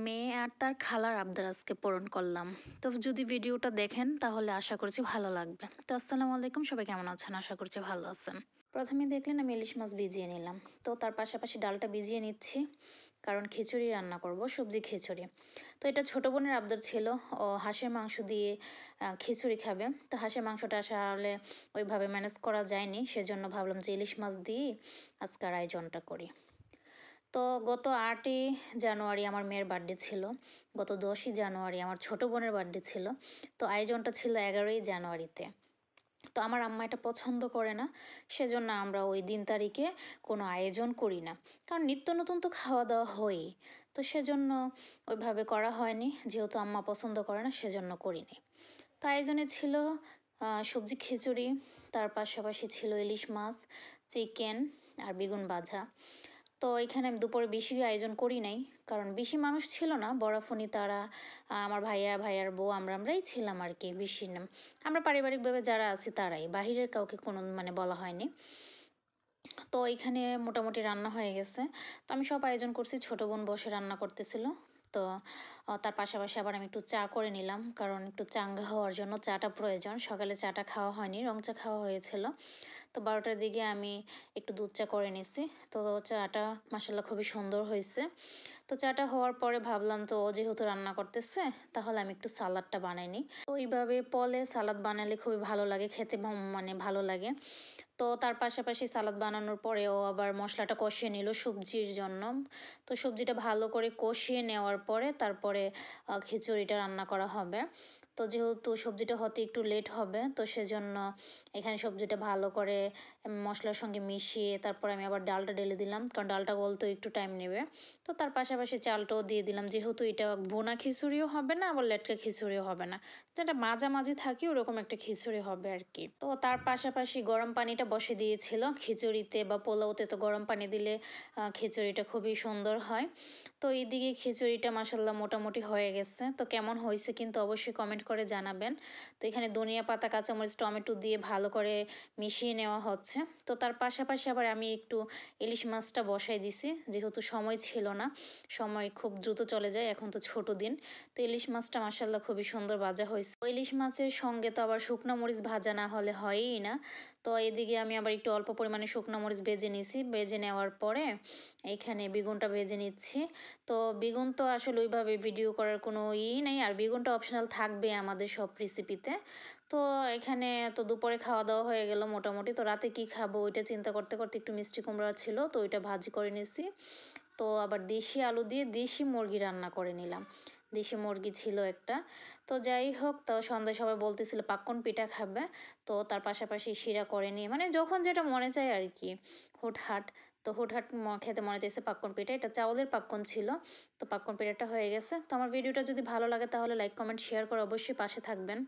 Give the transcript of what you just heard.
মেয়ে আর তার খালার আবদার আজকে পূরণ করলাম। তো যদি ভিডিওটা দেখেন তাহলে আশা করছি ভালো লাগবে। তো আসসালামু আলাইকুম, সবাই কেমন আছেন? আশা করছি ভালো আছেন। প্রথমে দেখলেন আমি ইলিশ মাছ ভিজিয়ে নিলাম, তো তার পাশাপাশি ডালটা ভিজিয়ে নিচ্ছি, কারণ খিচুড়ি রান্না করব, সবজি খিচুড়ি। তো এটা ছোটো বোনের আবদার ছিল, ও হাঁসের মাংস দিয়ে খিচুড়ি খাবে। তো হাঁসের মাংসটা আসলে ওইভাবে ম্যানেজ করা যায়নি, সেজন্য ভাবলাম যে ইলিশ মাছ দিয়েই আজকের আয়োজনটা করি। তো গত 8ই জানুয়ারি আমার মেয়ের বার্থডে ছিল, গত 10ই জানুয়ারি আমার ছোটো বোনের বার্থডে ছিল, তো আয়োজনটা ছিল 11ই জানুয়ারিতে। তো আমার আম্মা এটা পছন্দ করে না, সেজন্য আমরা ওই দিন তারিখে কোনো আয়োজন করি না, কারণ নিত্য নতুন তো খাওয়া দাওয়া হয়ই। তো সেজন্য ওইভাবে করা হয়নি, যেহেতু আম্মা পছন্দ করে না সেজন্য করিনি। তো আয়োজনে ছিল সবজি খিচুড়ি, তার পাশাপাশি ছিল ইলিশ মাছ, চিকেন আর বেগুন ভাজা। তো এখানে আমি দুপুরে বেশি আয়োজন করি নাই, কারণ বেশি মানুষ ছিল না, বড়াফুনি তারা, আমার ভাইয়ার বউ, আমরাই ছিলাম আর কি, বেশি না। আমরা পারিবারিকভাবে যারা আছি তারাই, বাহিরের কাউকে কোনো বলা হয়নি। তো এখানে মোটামুটি রান্না হয়ে গেছে। তো আমি সব আয়োজন করছি, ছোটো বোন বসে রান্না করতেছিল। তো তার পাশাপাশি আবার আমি একটু চা করে নিলাম, কারণ একটু চাঙ্গা হওয়ার জন্য চাটা প্রয়োজন। সকালে চাটা খাওয়া হয়নি, রং চা খাওয়া হয়েছিল। তো 12টার দিকে আমি একটু দুধ চা করে নিছি। তো চাটা মাসাল্লাহ খুবই সুন্দর হয়েছে। তো চাটা হওয়ার পরে ভাবলাম তো ও যেহেতু রান্না করতেছে, তাহলে আমি একটু সালাদটা বানাই নিই। তো এইভাবে পলে সালাদ বানালে খুবই ভালো লাগে খেতে, ভালো লাগে। তো তার পাশাপাশি সালাদ বানানোর পরেও আবার মশলাটা কষিয়ে নিল সবজির জন্য। তো সবজিটা ভালো করে কষিয়ে নেওয়ার পরে তারপরে খিচুড়িটা রান্না করা হবে। তো যেহেতু সবজিটা হতে একটু লেট হবে, তো সেজন্য এখানে সবজিটা ভালো করে মশলার সঙ্গে মিশিয়ে তারপর আমি আবার ডালটা ঢেলে দিলাম, কারণ ডালটা গলতেও একটু টাইম নেবে। তো তার পাশাপাশি চালটাও দিয়ে দিলাম, যেহেতু এটা বোনা খিচুড়িও হবে না আবার লেটকা খিচুড়িও হবে না, যেটা মাঝামাঝি থাকি ওরকম একটা খিচুড়ি হবে আর কি। তো তার পাশাপাশি গরম পানিটা বসে দিয়েছিল। খিচুড়িতে বা পোলাওতে তো গরম পানি দিলে খিচুড়িটা খুবই সুন্দর হয়। তো এইদিকে খিচুড়িটা মাসাল্লাহ মোটামুটি হয়ে গেছে। তো কেমন হয়েছে কিন্তু অবশ্যই কমেন্ট করে জানাবেন। তো এখানে ধনিয়া পাতা, কাঁচামরিচ, টমেটো দিয়ে ভালো করে মিশিয়ে নেওয়া হচ্ছে। তো তার পাশাপাশি আবার আমি একটু ইলিশ মাছটা বসাই দিছি, যেহেতু সময় ছিল না, সময় খুব দ্রুত চলে যায়, এখন তো ছোট দিন। তো ইলিশ মাছটা মাসাল্লাহ খুবই সুন্দর ভাজা হয়েছে। ইলিশ মাছের সঙ্গে তো আবার শুকনো মরিচ ভাজা না হলে হয়ই না। তো এদিকে আমি আবার একটু অল্প পরিমাণে শুকনো মরিচ ভেজে নিয়েছি, ভেজে নেওয়ার পরে এইখানে বেগুনটা ভেজে নিচ্ছি। তো বেগুন তো আসলে ওইভাবে ভিডিও করার কোনো নেই, আর বেগুনটা অপশনাল থাকবে আমাদের সব রেসিপিতে। তো এখানে তো দুপুরে খাওয়া দাওয়া হয়ে গেল মোটামুটি। তো রাতে কি খাবো ওইটা চিন্তা করতে করতে একটু মিষ্টি কুমড়া ছিল, তো ওইটা ভাজি করে নিয়েছি। তো আবার দেশি আলু দিয়ে দেশি মুরগি রান্না করে নিলাম, দেশি মুরগি ছিল একটা। তো যাই হোক, তো সন্ধ্যায় সবাই বলতেছিল পাক্কন পিঠা খাবে। তো তার পাশাপাশি শিরা করে নিয়ে, যখন যেটা মনে চায় আর কি, হুটহাট। তো হুটহাট খেতে মনে চাইছে পাক্কন পিঠা, এটা চাউলের পাক্কন ছিল। তো পাক্কন পিঠাটা হয়ে গেছে। তো আমার ভিডিওটা যদি ভালো লাগে তাহলে লাইক, কমেন্ট, শেয়ার করে অবশ্যই পাশে থাকবেন।